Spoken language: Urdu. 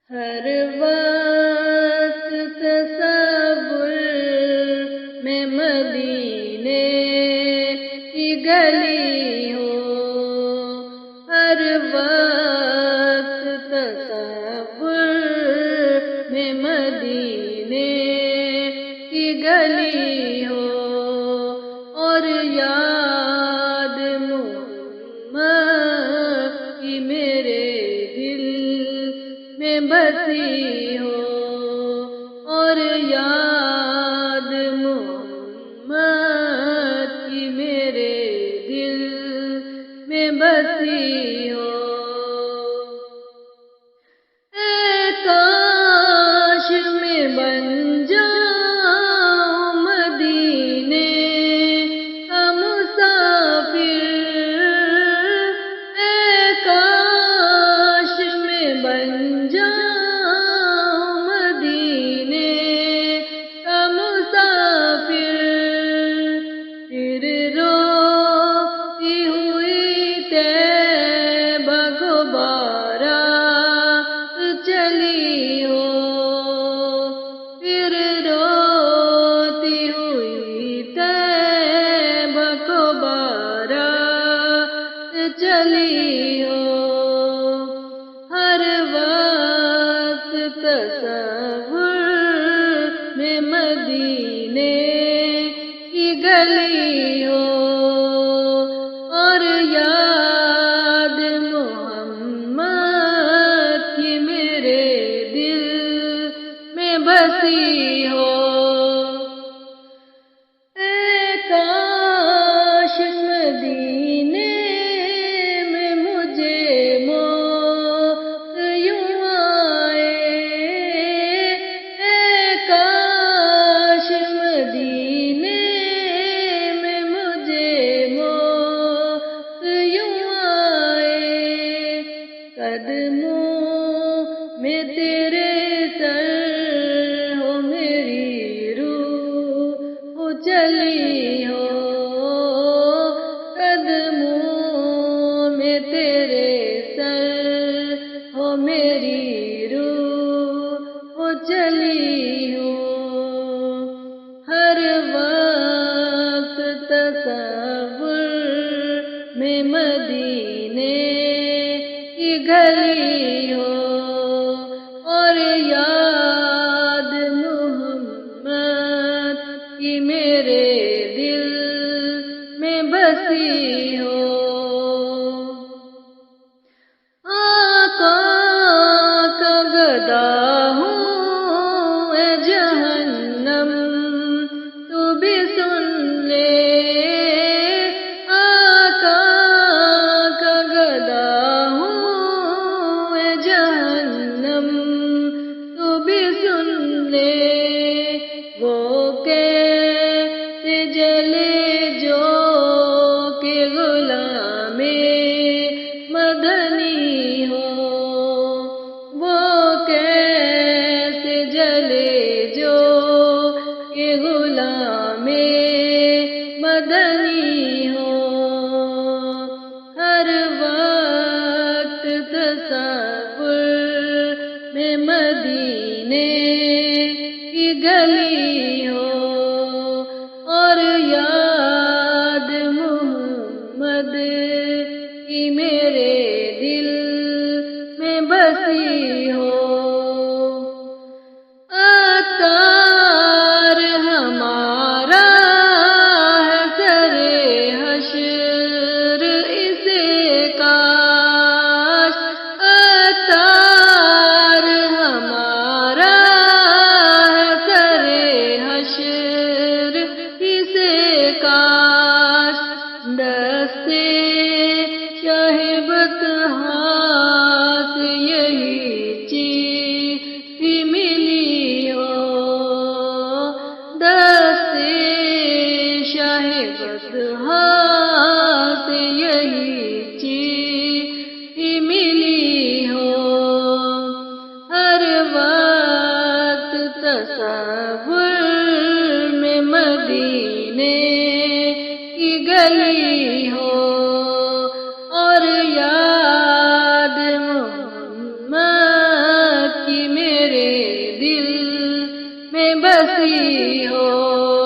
ہر وقت تصور میں مدینے کی گلی ہو، ہر وقت تصور میں مدینے کی گلی ہو، اور یاد محمد کی میرے دل میں بسی ہو، اور یاد محمد کی میرے دل میں بسی ہو۔ اے کاش میں بن جاؤں مدینے کا مسافر، اے کاش میں بن جاؤں مدینے کا مسافر، پھر روتی ہوئی طیبہ کو بارات چلی ہو، پھر روتی ہوئی طیبہ کو بارات چلی ہو، ہر وقت تصور میں مدینے کی گلی ہو، اور یاد محمد کی میرے دل میں بسی ہو۔ اے کاش مدینے میں مجھے موت یوں آئے، اے کاش مدینے میں مجھے موت یوں آئے، قدموں میں تیرے سر ہو میری روح ہو چلی ہو، قدموں میں تیرے سر ہو میری روح ہو چلی ہو، ہر وقت تصور میں مدینے کی گلی ہو، اور یاد محمد کی میرے دل میں بسی ہو۔ آقا کا گدا ہوں اے جہنم تو بھی سن لے، آقا کا گدا ہوں اے جہنم تو بھی سن لے، وہ کیسے جلے جو کہ غلام مدنی ہو، وہ کیسے جلے جو کہ غلام مدنی ہو، ہر وقت تصور میں مدینے کی گلی ہو، اور یاد محمد کی میرے دل میں بسی ہو۔ عطار ہمارا ہے سرے حشر اسے کاش، عطار ہمارا ہے سرے حشر اسے کاش، دستے شاہ بطحاں سے یہی چیز دل میں بسی ہو.